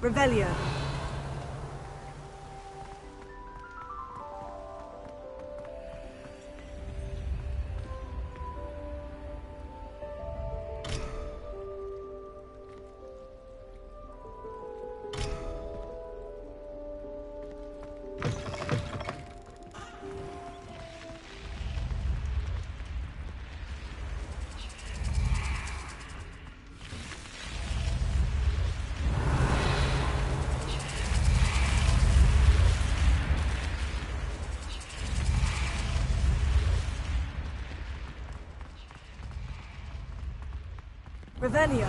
Revelio. Revelio.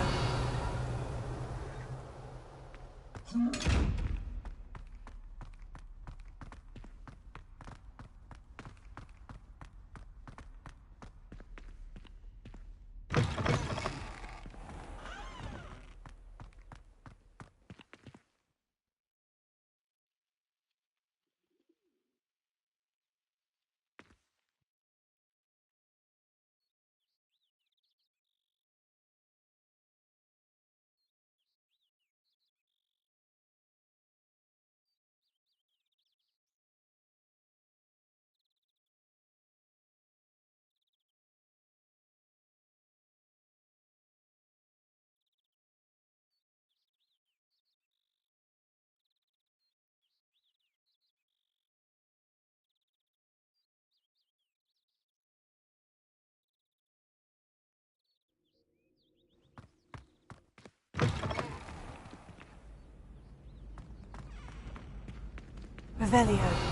Revelio.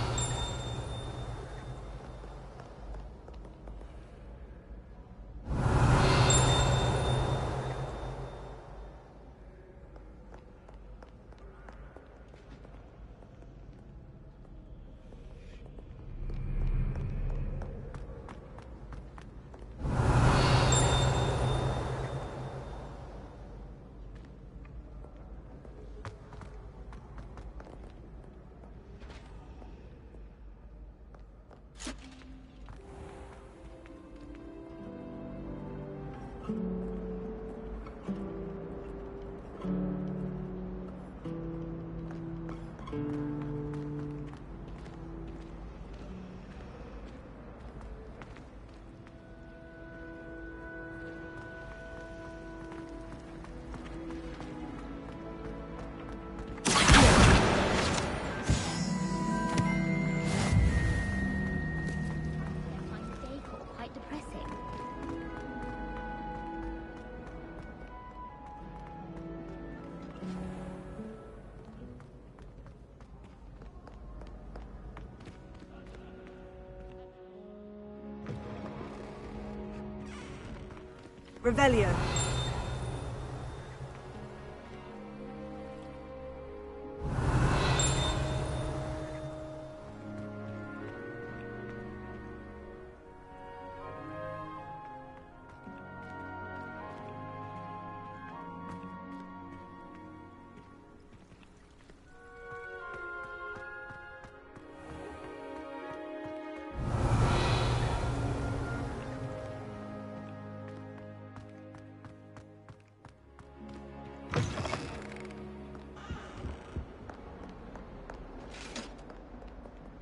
Revelio.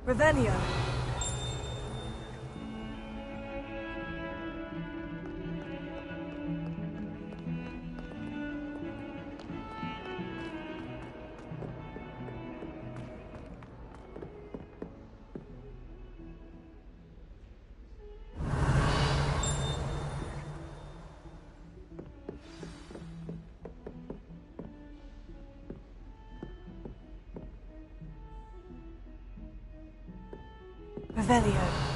Revelio. Revelio.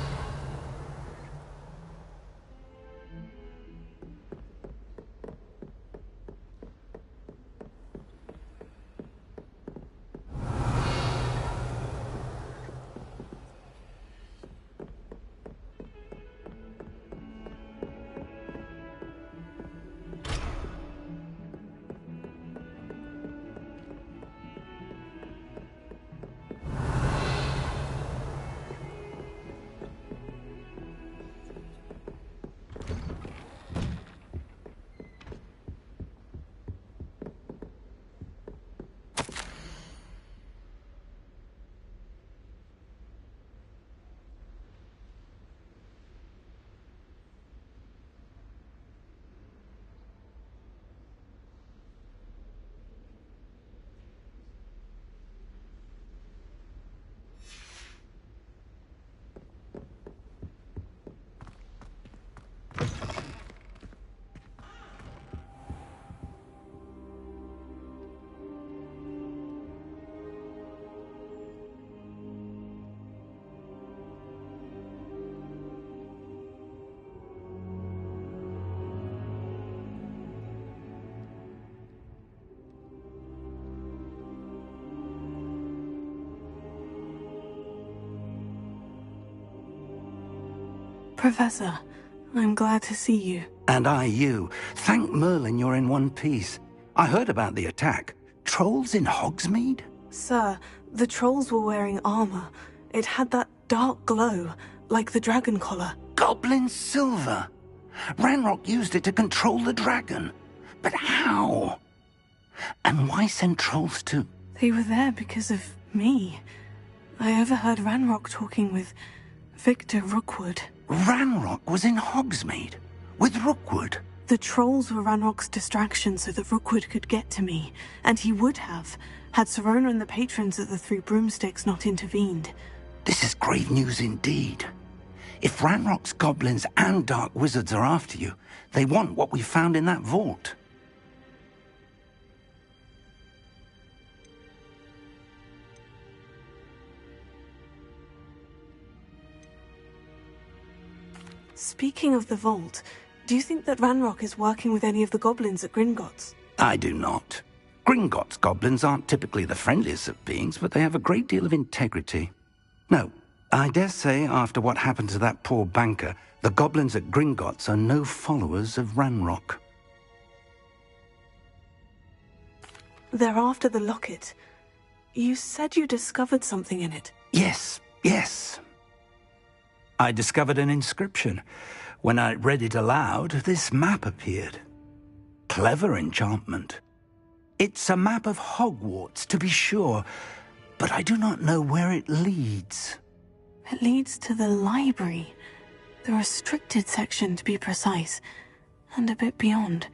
Professor, I'm glad to see you. And I you. Thank Merlin you're in one piece. I heard about the attack. Trolls in Hogsmeade? Sir, the trolls were wearing armor. It had that dark glow, like the dragon collar. Goblin silver! Ranrock used it to control the dragon. But how? And why send trolls to... They were there because of me. I overheard Ranrock talking with Victor Rookwood. Ranrock was in Hogsmeade? With Rookwood? The trolls were Ranrock's distraction so that Rookwood could get to me. And he would have, had Sirona and the patrons of the Three Broomsticks not intervened. This is grave news indeed. If Ranrock's goblins and dark wizards are after you, they want what we found in that vault. Speaking of the vault, do you think that Ranrock is working with any of the goblins at Gringotts? I do not. Gringotts goblins aren't typically the friendliest of beings, but they have a great deal of integrity. No, I dare say after what happened to that poor banker, the goblins at Gringotts are no followers of Ranrock. They're after the locket. You said you discovered something in it. Yes. I discovered an inscription. When I read it aloud, this map appeared. Clever enchantment. It's a map of Hogwarts, to be sure, but I do not know where it leads. It leads to the library. The restricted section, to be precise, and a bit beyond.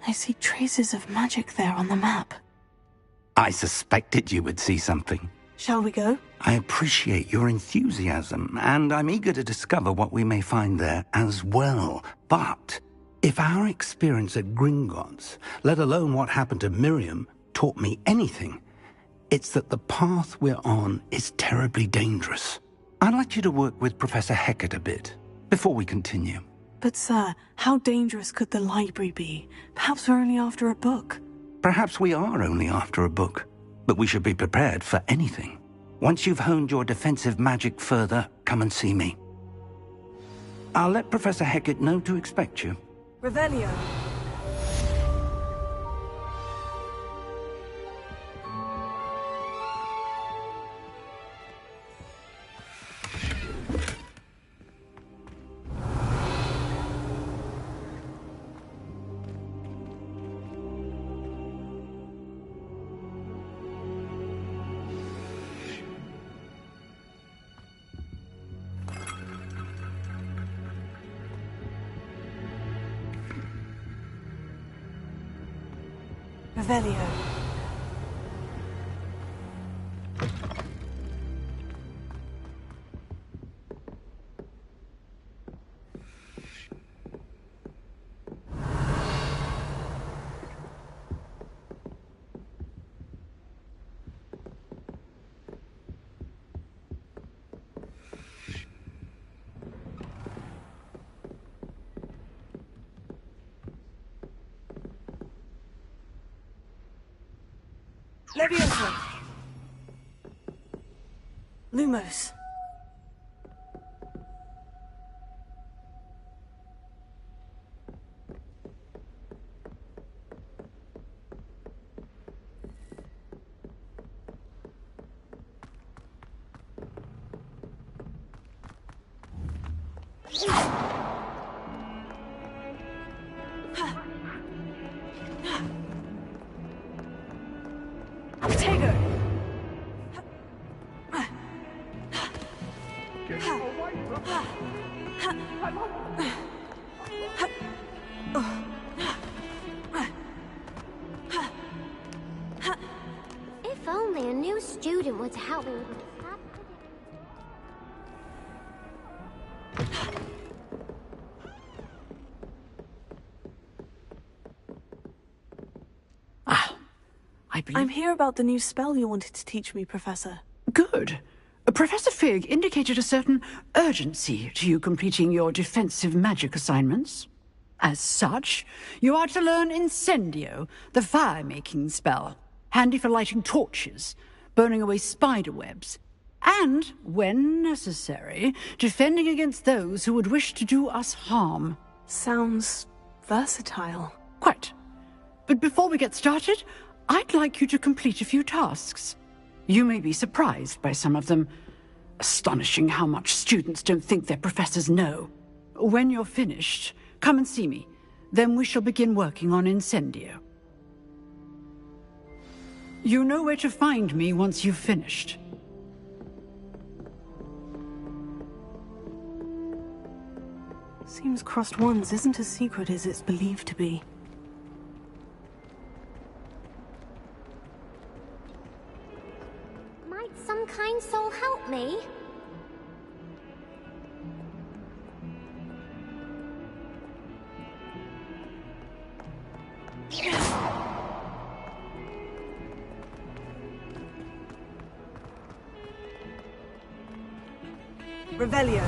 I see traces of magic there on the map. I suspected you would see something. Shall we go? I appreciate your enthusiasm, and I'm eager to discover what we may find there as well. But if our experience at Gringotts, let alone what happened to Miriam, taught me anything, it's that the path we're on is terribly dangerous. I'd like you to work with Professor Hecat a bit, before we continue. But sir, how dangerous could the library be? Perhaps we're only after a book. Perhaps we are only after a book, but we should be prepared for anything. Once you've honed your defensive magic further, come and see me. I'll let Professor Hecat know to expect you. Revelio. Revelio. Leviosa. Lumos. If only a new student would help me with this. I'm here about the new spell you wanted to teach me, Professor. Good. Professor Fig indicated a certain urgency to you completing your defensive magic assignments. As such, you are to learn Incendio, the fire-making spell, handy for lighting torches, burning away spider webs, and, when necessary, defending against those who would wish to do us harm. Sounds versatile. Quite. But before we get started, I'd like you to complete a few tasks. You may be surprised by some of them. Astonishing how much students don't think their professors know. When you're finished, come and see me. Then we shall begin working on Incendio. You know where to find me once you've finished. Seems Crossed Wands isn't as secret as it's believed to be. Might some kind soul help me? Revelio.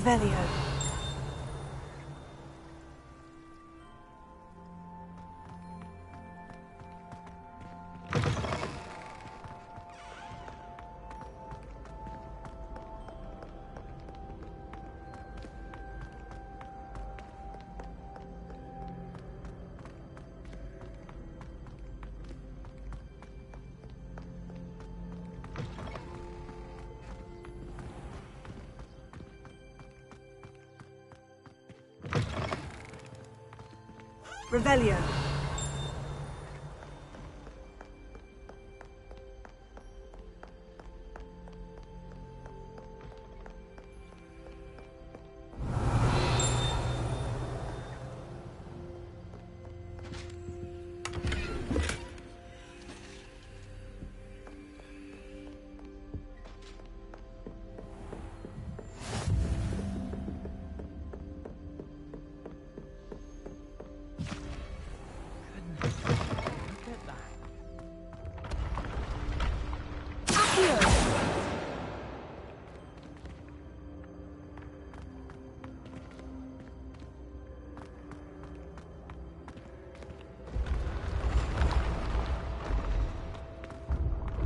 Revelio. Revelio.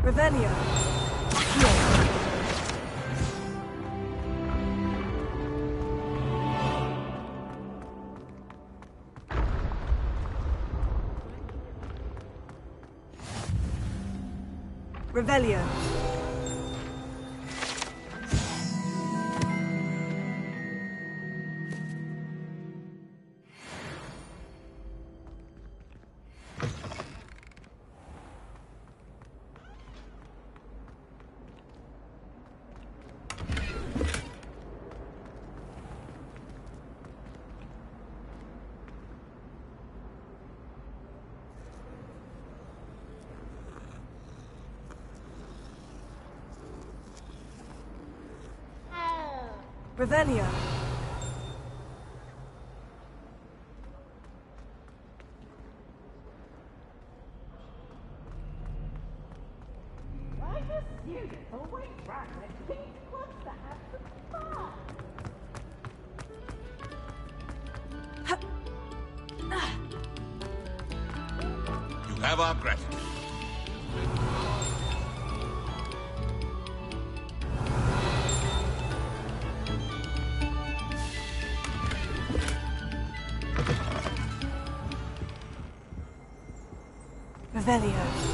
Revelio. Revelio. Revelio. You have our gratitude. Revelio.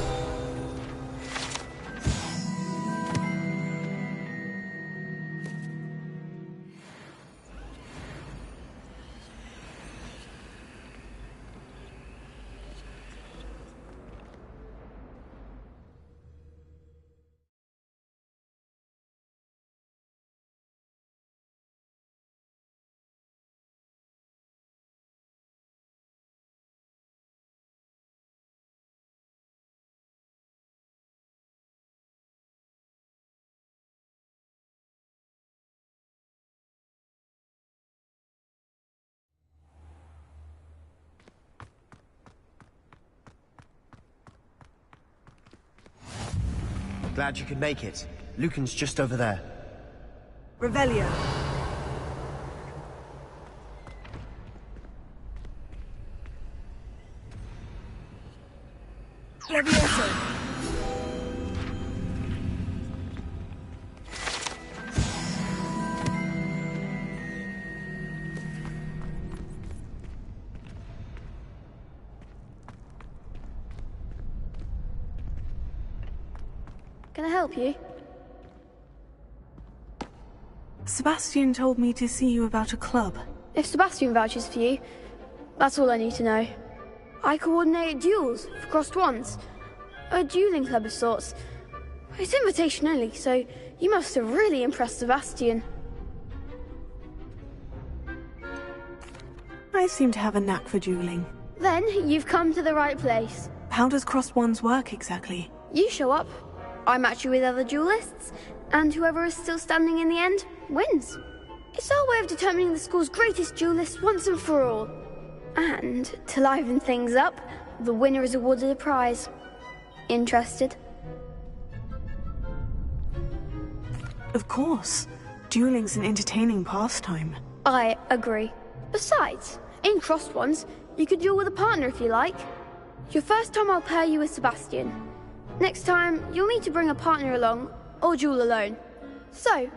Glad you could make it. Lucan's just over there. Revelio. Levioso. Can I help you? Sebastian told me to see you about a club. If Sebastian vouches for you, that's all I need to know. I coordinate duels for crossed wands. A dueling club of sorts. It's invitation only, so you must have really impressed Sebastian. I seem to have a knack for dueling. Then you've come to the right place. How does crossed wands work exactly? You show up, I match you with other duelists, and whoever is still standing in the end wins. It's our way of determining the school's greatest duelist once and for all. And to liven things up, the winner is awarded a prize. Interested? Of course. Dueling's an entertaining pastime. I agree. Besides, in crossed ones, you could duel with a partner if you like. Your first time I'll pair you with Sebastian. Next time, you'll need to bring a partner along, or duel alone. So,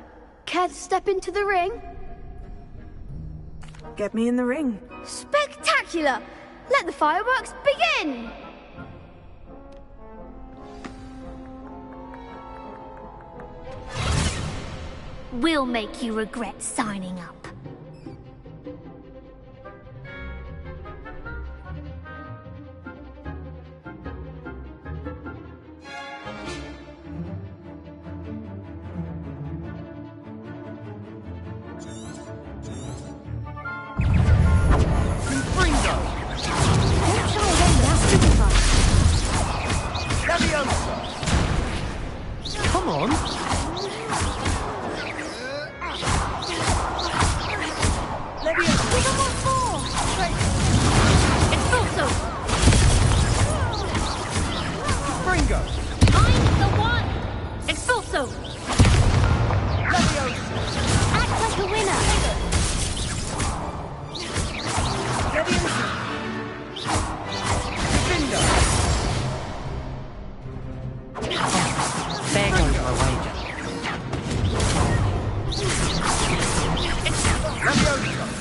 care to step into the ring? Get me in the ring. Spectacular! Let the fireworks begin! We'll make you regret signing up. Come on! Bringo! I'm the one! Expulso! Act like a winner! There goes my wager.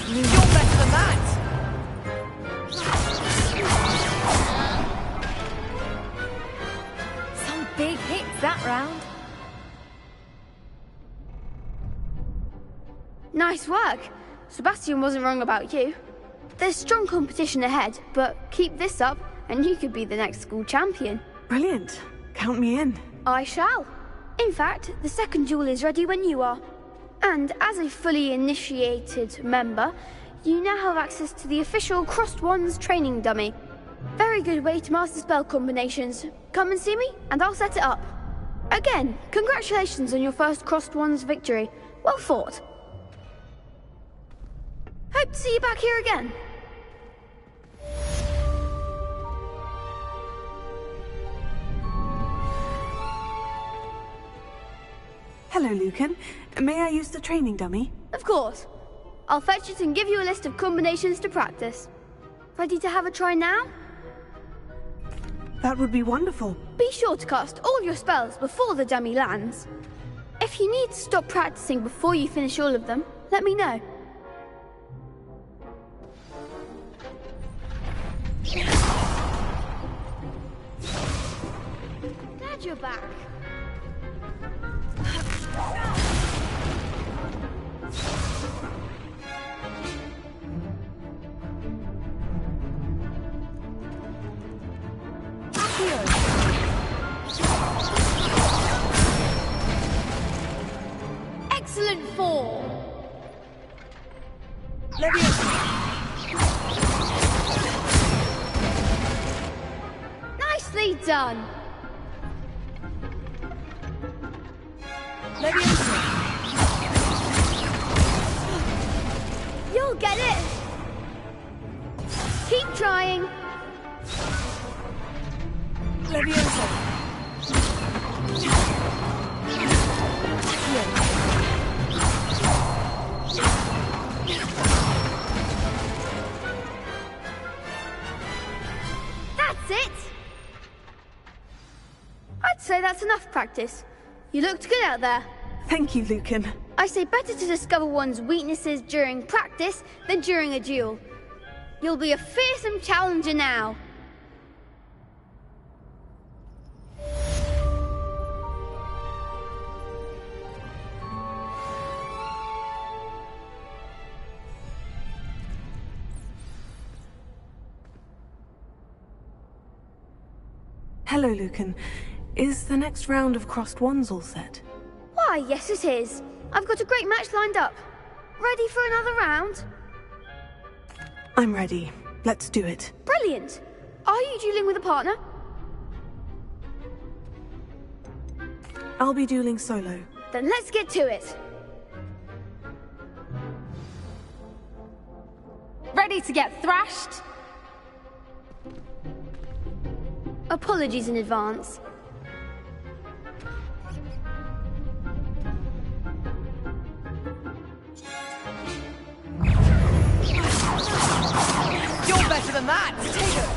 You're better than that! Some big hits that round. Nice work. Sebastian wasn't wrong about you. There's strong competition ahead, but keep this up and you could be the next school champion. Brilliant. Count me in. I shall. In fact, the second duel is ready when you are. And as a fully initiated member, you now have access to the official Crossed Wands training dummy. Very good way to master spell combinations. Come and see me, and I'll set it up. Again, congratulations on your first Crossed Wands victory. Well fought. Hope to see you back here again. Hello, Lucan. May I use the training dummy? Of course. I'll fetch it and give you a list of combinations to practice. Ready to have a try now? That would be wonderful. Be sure to cast all your spells before the dummy lands. If you need to stop practicing before you finish all of them, let me know. Glad you're back. Excellent fall. Nicely done. You'll get it. Keep trying. that's enough practice. You looked good out there. Thank you, Lucan. I say better to discover one's weaknesses during practice than during a duel. You'll be a fearsome challenger now. Hello, Lucan. Is the next round of crossed wands all set? Why, yes it is. I've got a great match lined up. Ready for another round? I'm ready. Let's do it. Brilliant. Are you dueling with a partner? I'll be dueling solo. Then let's get to it. Ready to get thrashed? Apologies in advance. You're better than that! Take it!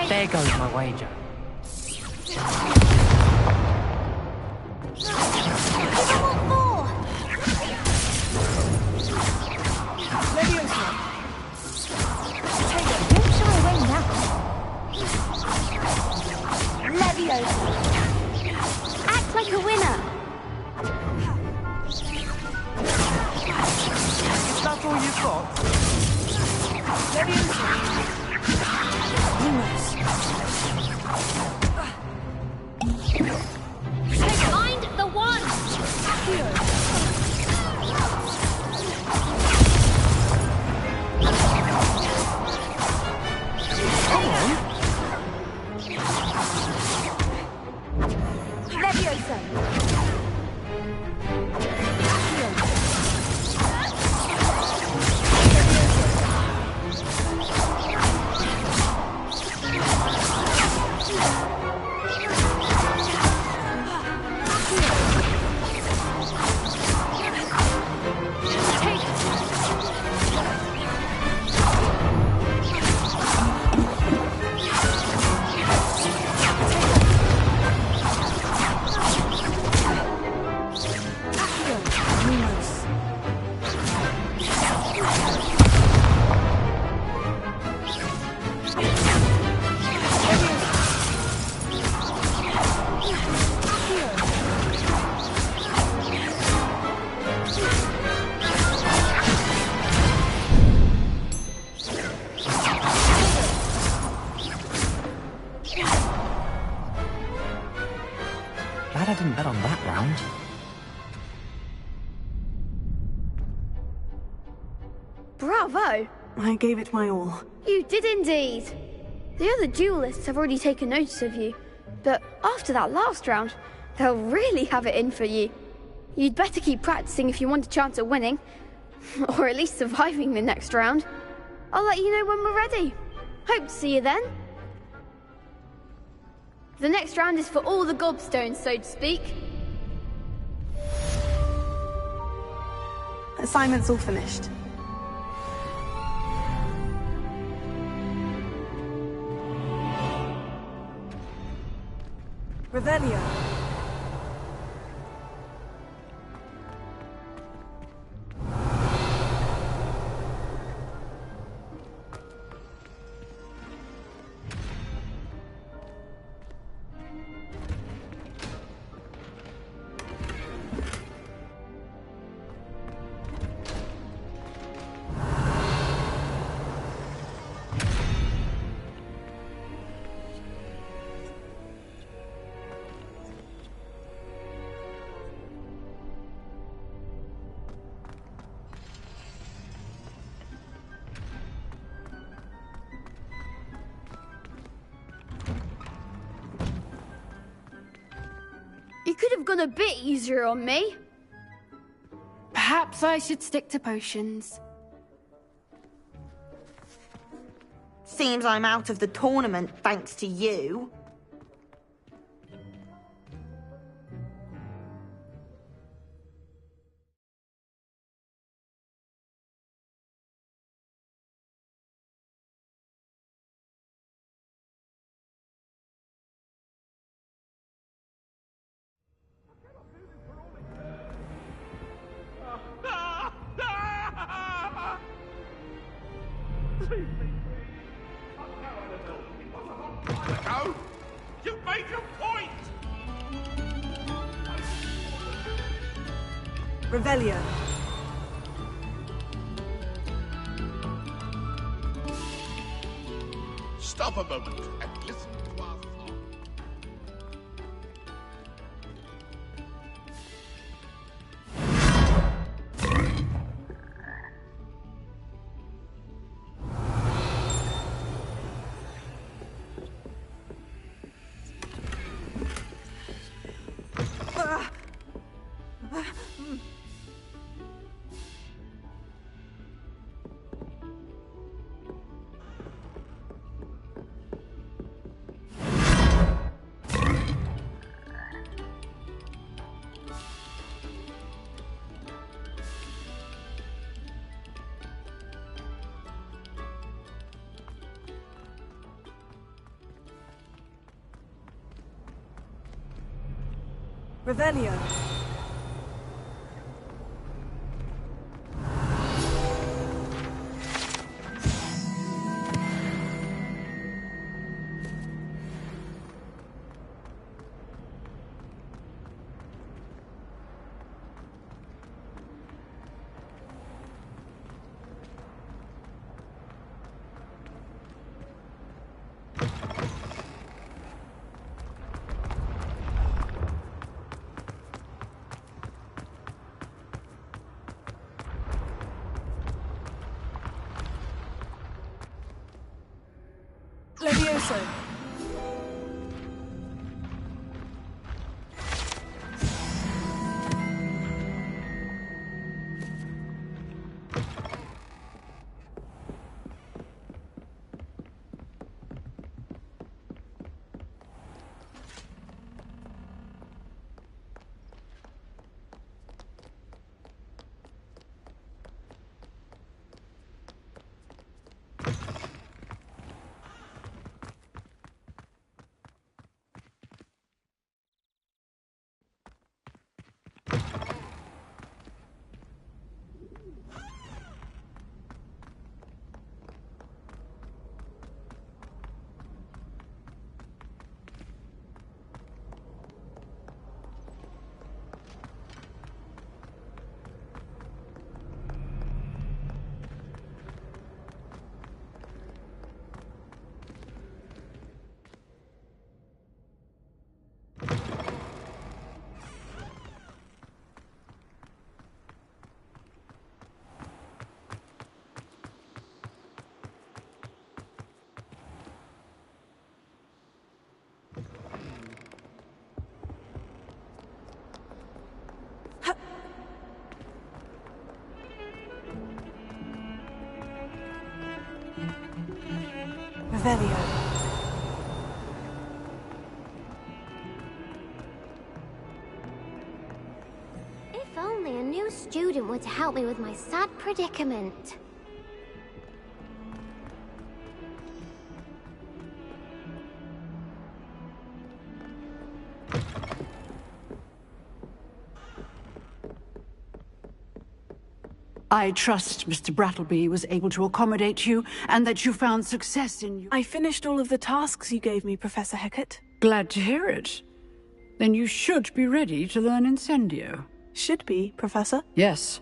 There goes my wager. Act like a winner. Is that all you've got? Find the one. Come on! Levioso. Glad I didn't bet on that round. Bravo! I gave it my all. You did indeed. The other duelists have already taken notice of you, but after that last round, they'll really have it in for you. You'd better keep practicing if you want a chance at winning, or at least surviving the next round. I'll let you know when we're ready. Hope to see you then. The next round is for all the gobstones, so to speak. Assignment's all finished. Revelio. You could have gone a bit easier on me. Perhaps I should stick to potions. Seems I'm out of the tournament thanks to you. Revelio. Stop a moment and listen to our song. Revelio. Levioso. Revelio. If only a new student were to help me with my sad predicament. I trust Mr. Brattleby was able to accommodate you, and that you found success in your... I finished all of the tasks you gave me, Professor Hecat. Glad to hear it. Then you should be ready to learn Incendio. Should be, Professor. Yes.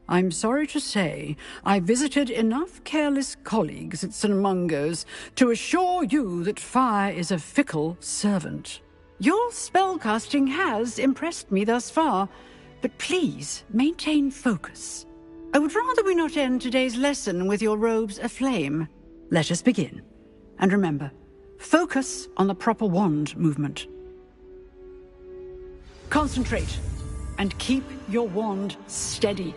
I'm sorry to say, I visited enough careless colleagues at St. Mungo's to assure you that fire is a fickle servant. Your spellcasting has impressed me thus far, but please maintain focus. I would rather we not end today's lesson with your robes aflame. Let us begin. And remember, focus on the proper wand movement. Concentrate, and keep your wand steady.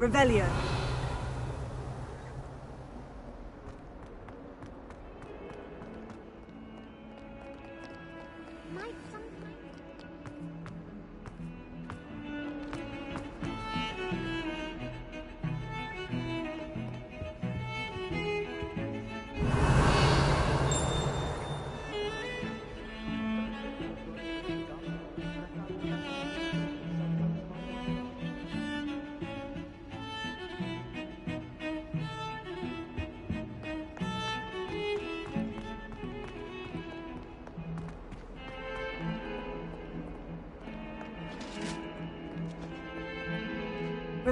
Revelio.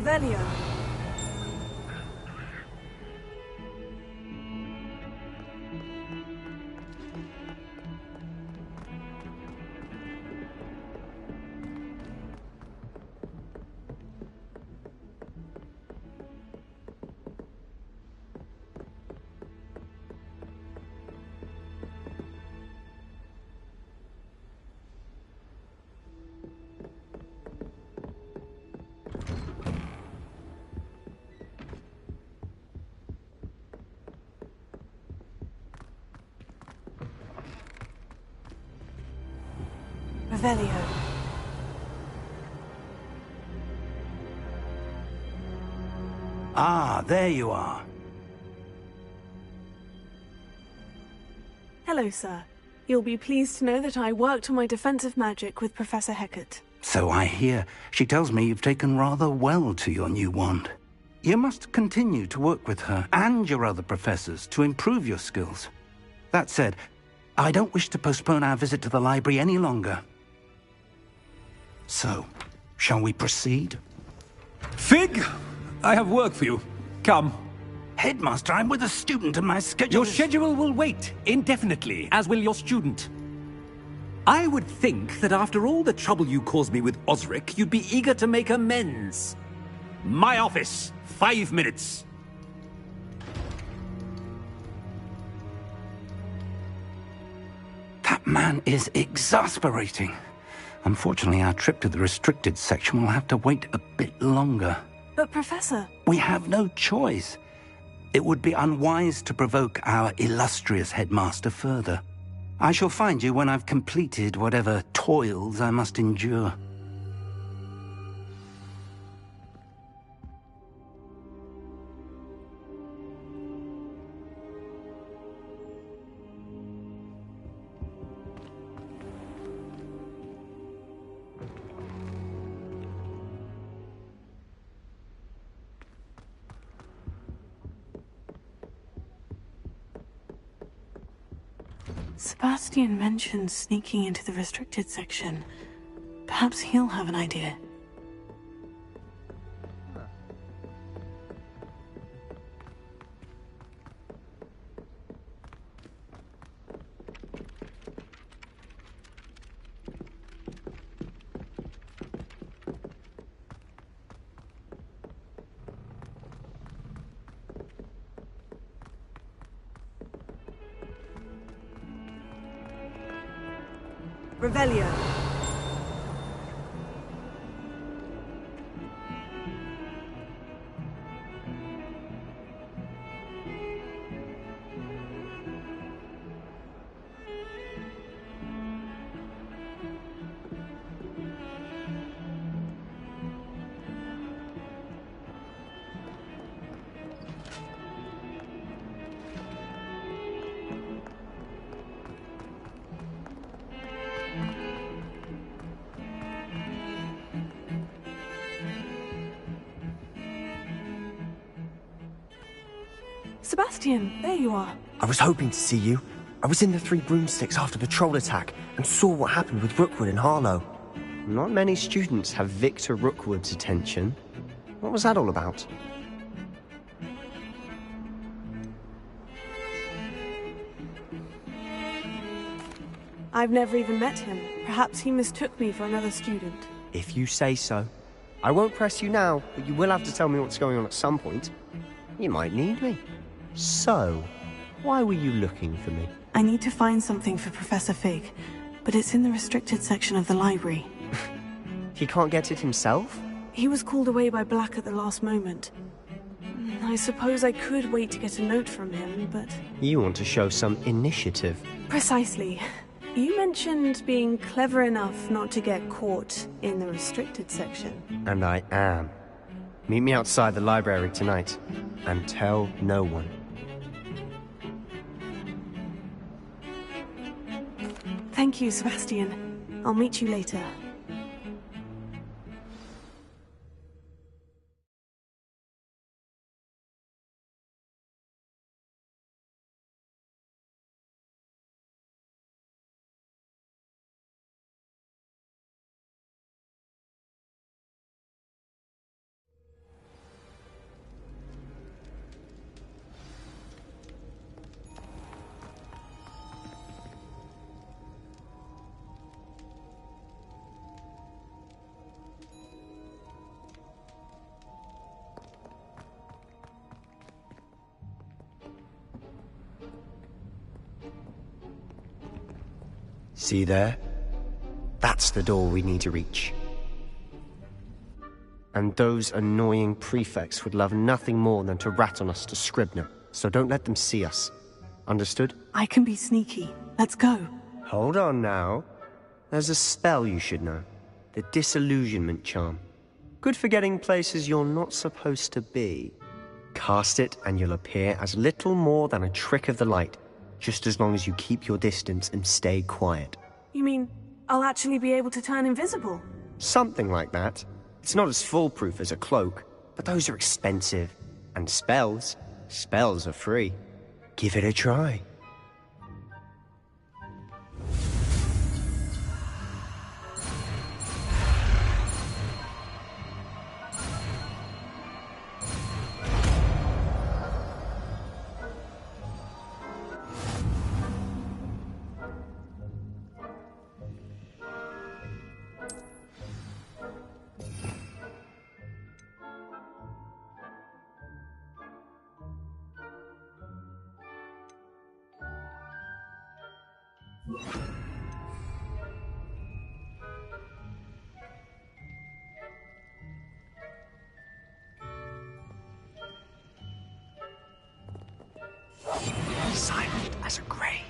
Revelio. Revelio. Ah, there you are. Hello, sir. You'll be pleased to know that I worked on my defensive magic with Professor Hecat. So I hear. She tells me you've taken rather well to your new wand. You must continue to work with her and your other professors to improve your skills. That said, I don't wish to postpone our visit to the library any longer. So, shall we proceed? Fig, I have work for you. Come. Headmaster, I'm with a student and my schedule Your schedule will wait indefinitely, as will your student. I would think that after all the trouble you caused me with Osric, you'd be eager to make amends. My office, 5 minutes. That man is exasperating. Unfortunately, our trip to the restricted section will have to wait a bit longer. But, Professor... We have no choice. It would be unwise to provoke our illustrious headmaster further. I shall find you when I've completed whatever toils I must endure. Sebastian mentioned sneaking into the restricted section. Perhaps he'll have an idea. Revelio. Sebastian, there you are. I was hoping to see you. I was in the Three Broomsticks after the troll attack and saw what happened with Rookwood and Heeelloooo. Not many students have Victor Rookwood's attention. What was that all about? I've never even met him. Perhaps he mistook me for another student. If you say so. I won't press you now, but you will have to tell me what's going on at some point. You might need me. So, why were you looking for me? I need to find something for Professor Fig, but it's in the restricted section of the library. He can't get it himself? He was called away by Black at the last moment. I suppose I could wait to get a note from him, but... You want to show some initiative. Precisely. You mentioned being clever enough not to get caught in the restricted section. And I am. Meet me outside the library tonight, and tell no one. Thank you, Sebastian. I'll meet you later. See there? That's the door we need to reach. And those annoying prefects would love nothing more than to rat on us to Scribner, so don't let them see us. Understood? I can be sneaky. Let's go. Hold on now. There's a spell you should know. The Disillusionment Charm. Good for getting places you're not supposed to be. Cast it and you'll appear as little more than a trick of the light, just as long as you keep your distance and stay quiet. You mean I'll actually be able to turn invisible? Something like that. It's not as foolproof as a cloak, but those are expensive. And spells are free. Give it a try. Silent as a grave.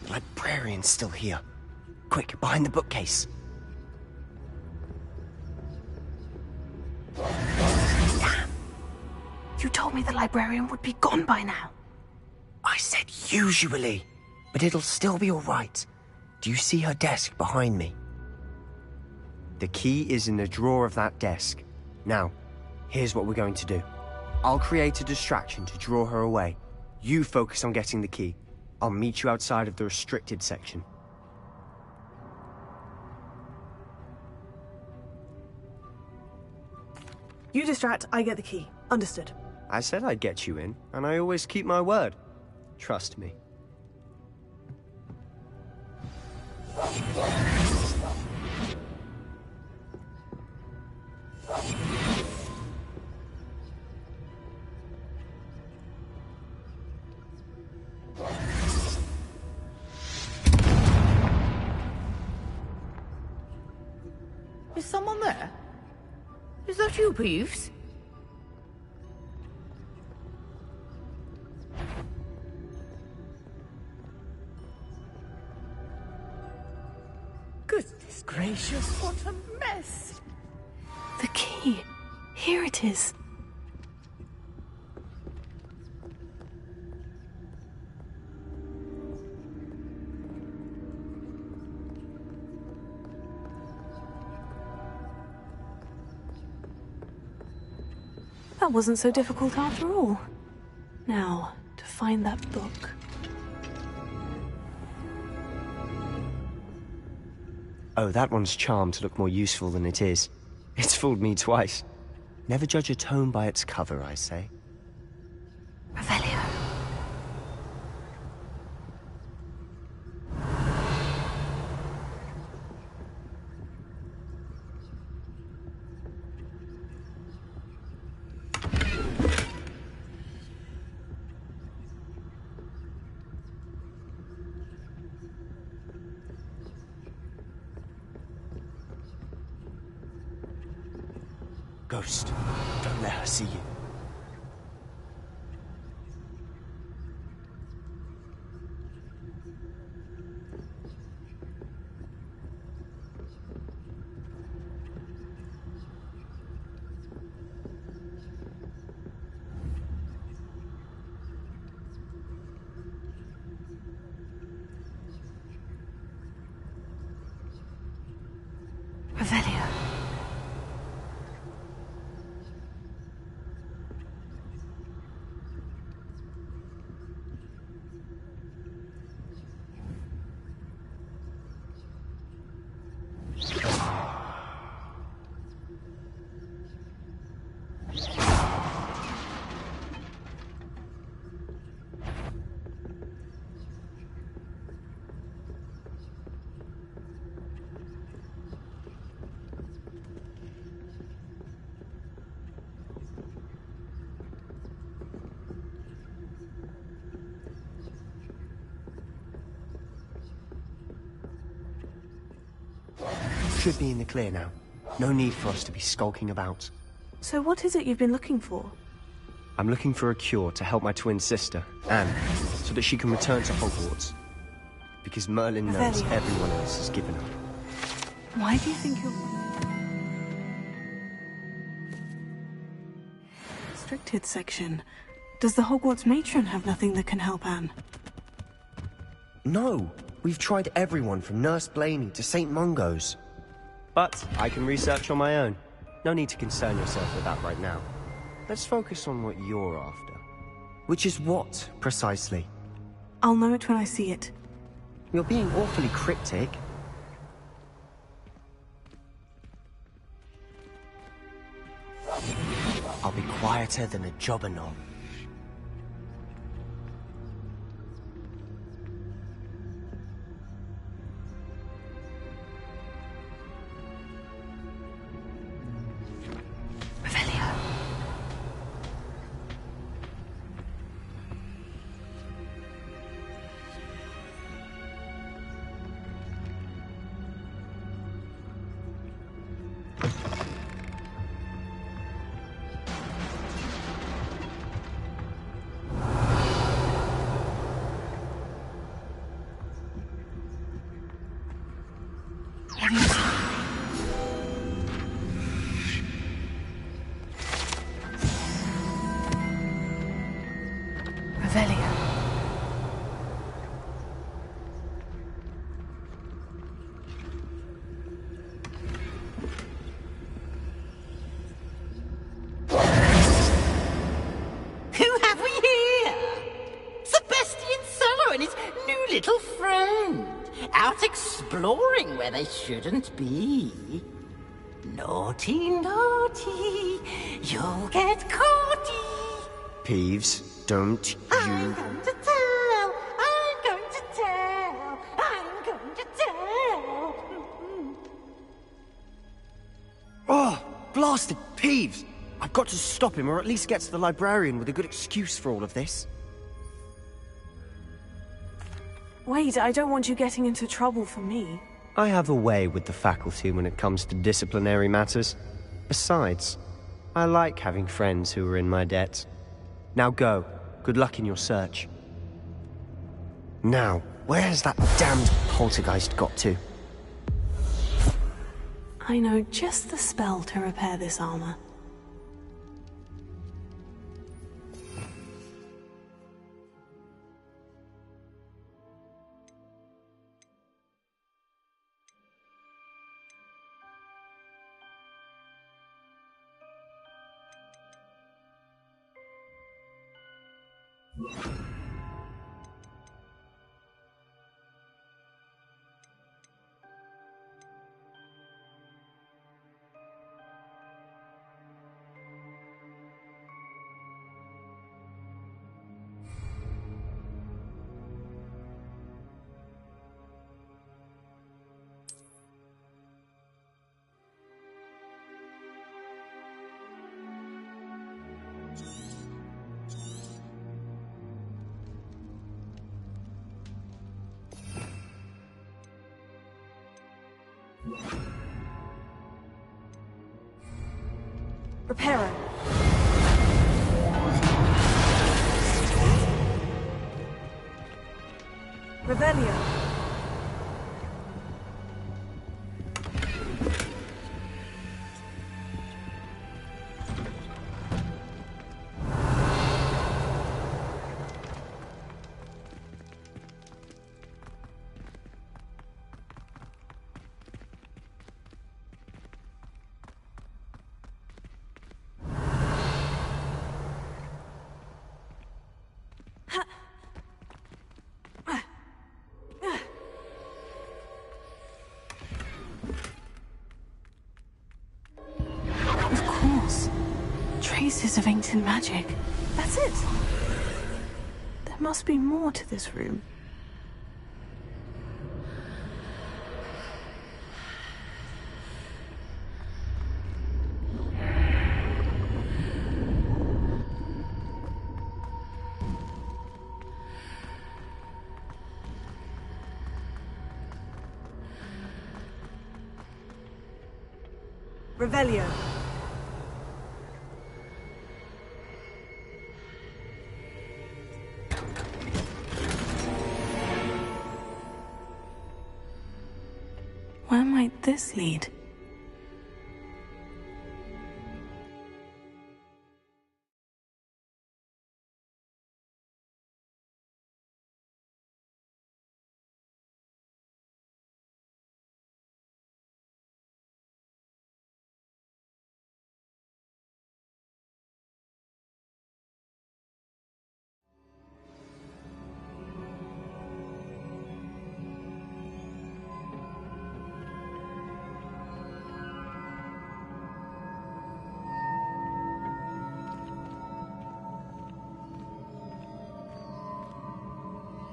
The librarian's still here. Quick, behind the bookcase. Damn. You told me the librarian would be gone by now. I said usually, but it'll still be all right. Do you see her desk behind me? The key is in the drawer of that desk. Now, here's what we're going to do. I'll create a distraction to draw her away. You focus on getting the key. I'll meet you outside of the restricted section. You distract, I get the key. Understood. I said I'd get you in, and I always keep my word. Trust me. Is someone there? Is that you, Peeves? Goodness gracious, what a mess! The key. Here it is. That wasn't so difficult after all. Now, to find that book. Oh, that one's charmed to look more useful than it is. It's fooled me twice. Never judge a tome by its cover, I say. Revelio. Ghost, don't let her see you. Revelio. Should be in the clear now. No need for us to be skulking about. So what is it you've been looking for? I'm looking for a cure to help my twin sister, Anne, so that she can return to Hogwarts. Because Merlin knows Revelio. everyone else has given up. Why do you think you're... Restricted section. Does the Hogwarts matron have nothing that can help Anne? No! We've tried everyone from Nurse Blaney to St. Mungo's. But I can research on my own. No need to concern yourself with that right now. Let's focus on what you're after. Which is what, precisely? I'll know it when I see it. You're being awfully cryptic. I'll be quieter than a jobberknoll. Little friend, out exploring where they shouldn't be. Naughty, naughty, you'll get caughty. Peeves, don't you... I'm going to tell, I'm going to tell, I'm going to tell. Oh, blasted Peeves! I've got to stop him, or at least get to the librarian with a good excuse for all of this. Wait, I don't want you getting into trouble for me. I have a way with the faculty when it comes to disciplinary matters. Besides, I like having friends who are in my debt. Now go. Good luck in your search. Now, where has that damned poltergeist got to? I know just the spell to repair this armor. Reparo. Revelio. Of course. Traces of ancient magic. That's it. There must be more to this room. Revelio. Where might this lead?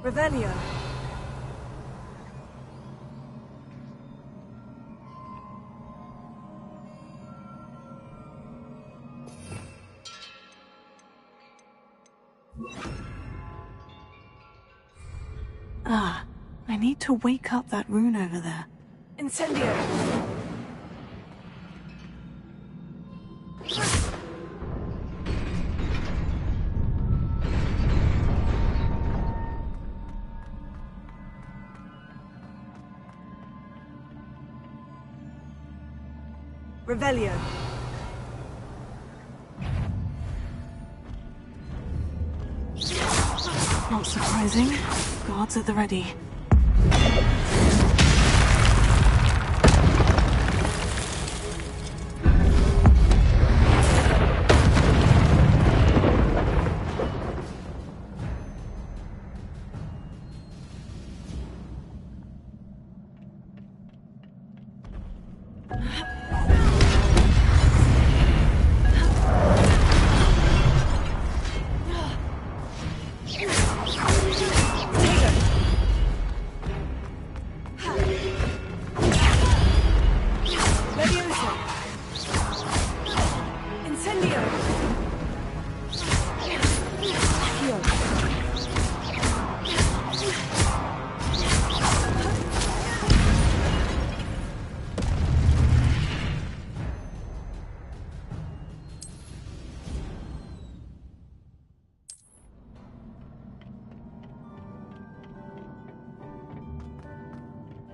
Revelio. Ah, I need to wake up that rune over there. Incendio. Revelio. Not surprising. Guards at the ready.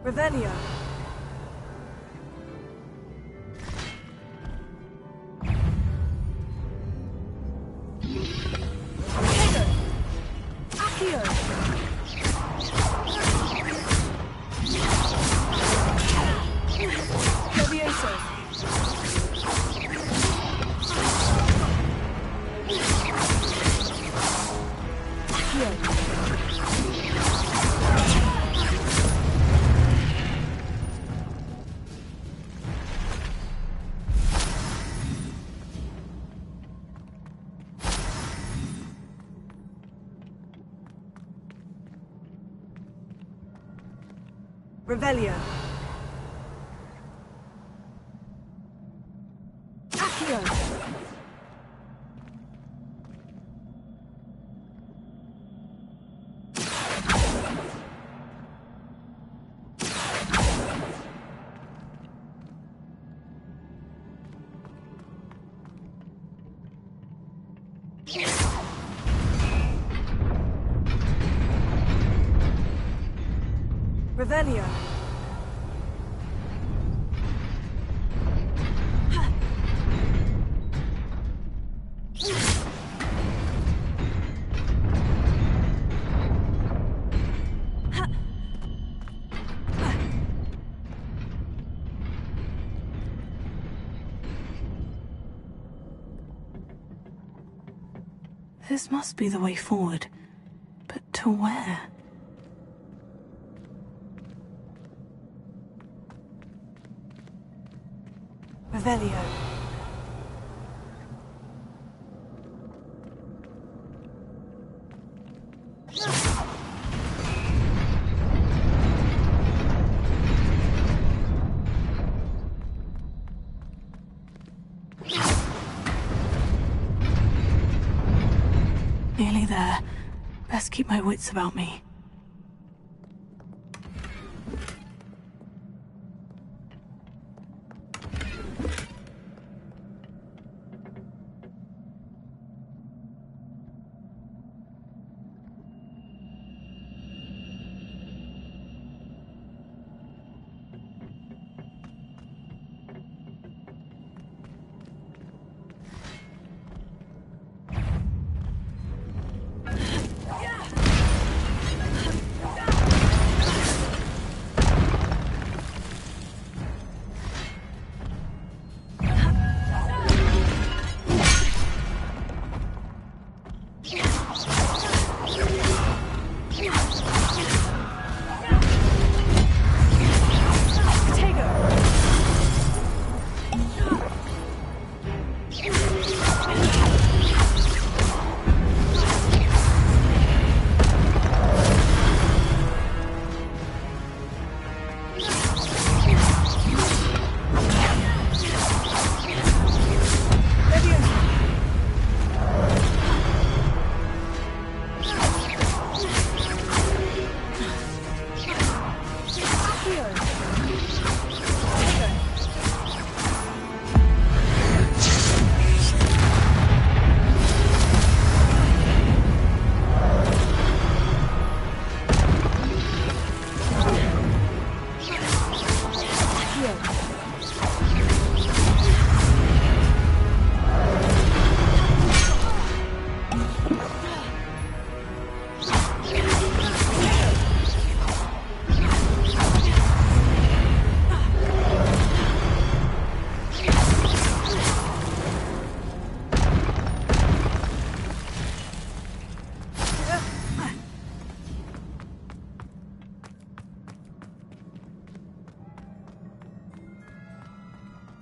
Revelio. Accio. Levioso. Accio. Revelio. Accio. Revelio. This must be the way forward. But to where? Revelio. Nearly there. Best keep my wits about me.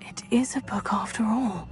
It is a book after all.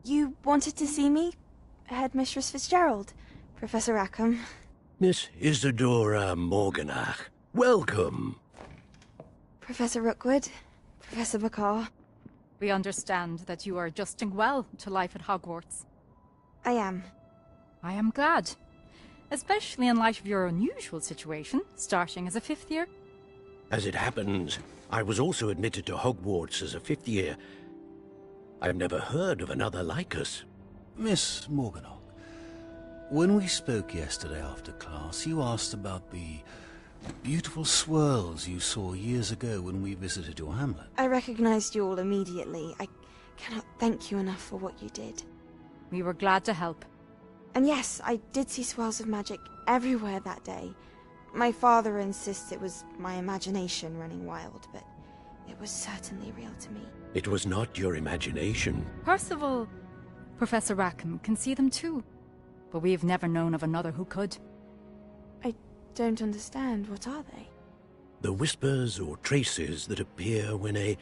You wanted to see me? Headmistress Fitzgerald, Professor Rackham. Miss Isadora Morganach, welcome. Professor Rookwood, Professor McCaw. We understand that you are adjusting well to life at Hogwarts. I am. I am glad. Especially in light of your unusual situation, starting as a 5th year. As it happens, I was also admitted to Hogwarts as a 5th year. I've never heard of another like us. Miss Morganach, when we spoke yesterday after class, you asked about the beautiful swirls you saw years ago when we visited your hamlet. I recognized you all immediately. I cannot thank you enough for what you did. We were glad to help. And yes, I did see swirls of magic everywhere that day. My father insists it was my imagination running wild, but it was certainly real to me. It was not your imagination. Percival, Professor Rackham can see them too, but we've never known of another who could. I don't understand. What are they? The whispers or traces that appear when a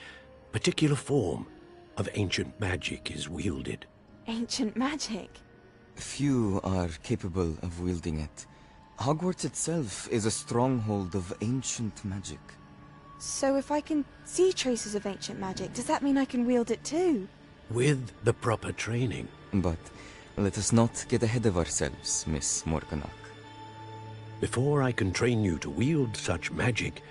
particular form of ancient magic is wielded. Ancient magic? Few are capable of wielding it. Hogwarts itself is a stronghold of ancient magic. So if I can see traces of ancient magic, does that mean I can wield it too? With the proper training. But let us not get ahead of ourselves, Miss Morganach. Before I can train you to wield such magic,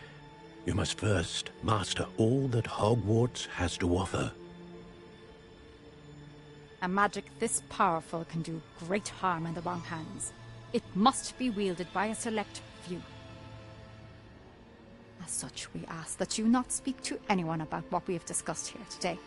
you must first master all that Hogwarts has to offer. A magic this powerful can do great harm in the wrong hands. It must be wielded by a select few. As such, we ask that you not speak to anyone about what we have discussed here today.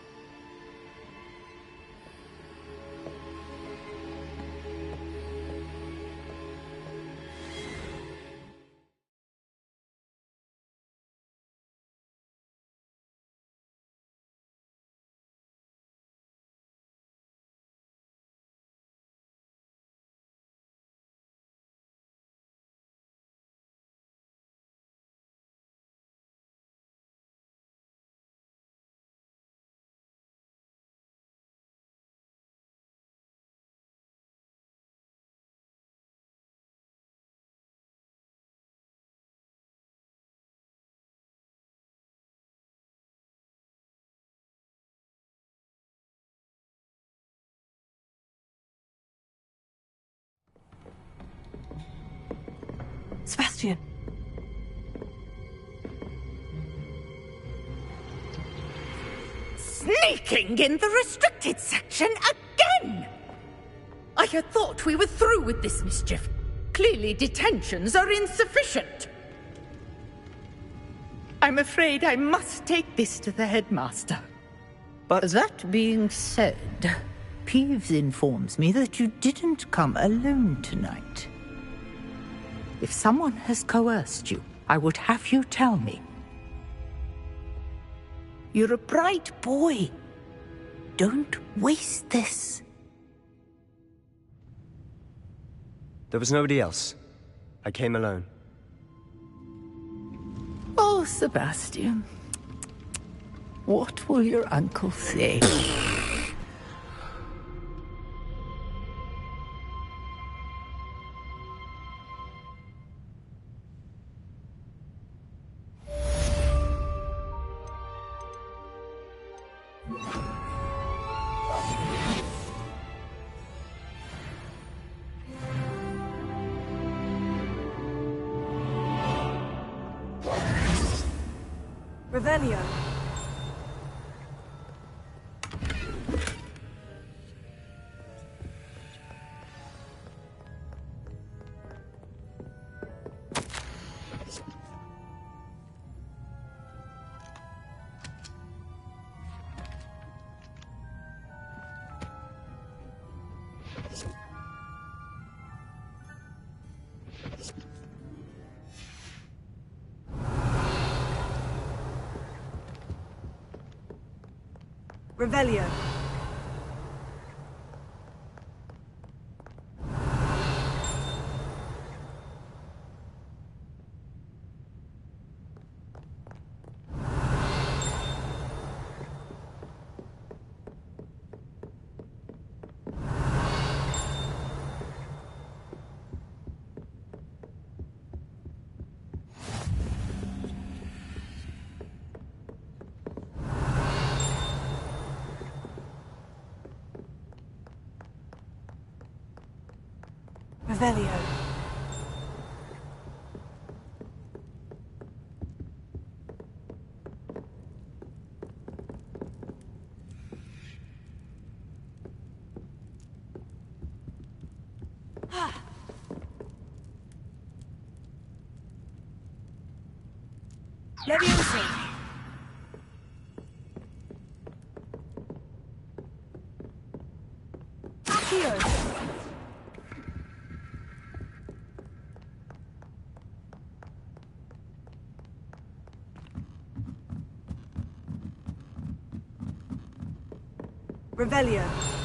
Sebastian. Sneaking in the restricted section again! I had thought we were through with this mischief. Clearly detentions are insufficient. I'm afraid I must take this to the headmaster. But that being said, Peeves informs me that you didn't come alone tonight. If someone has coerced you, I would have you tell me. You're a bright boy. Don't waste this. There was nobody else. I came alone. Oh, Sebastian. What will your uncle say? Revelio. Revelio. Revelio. Leviosa. Accio. Revelio.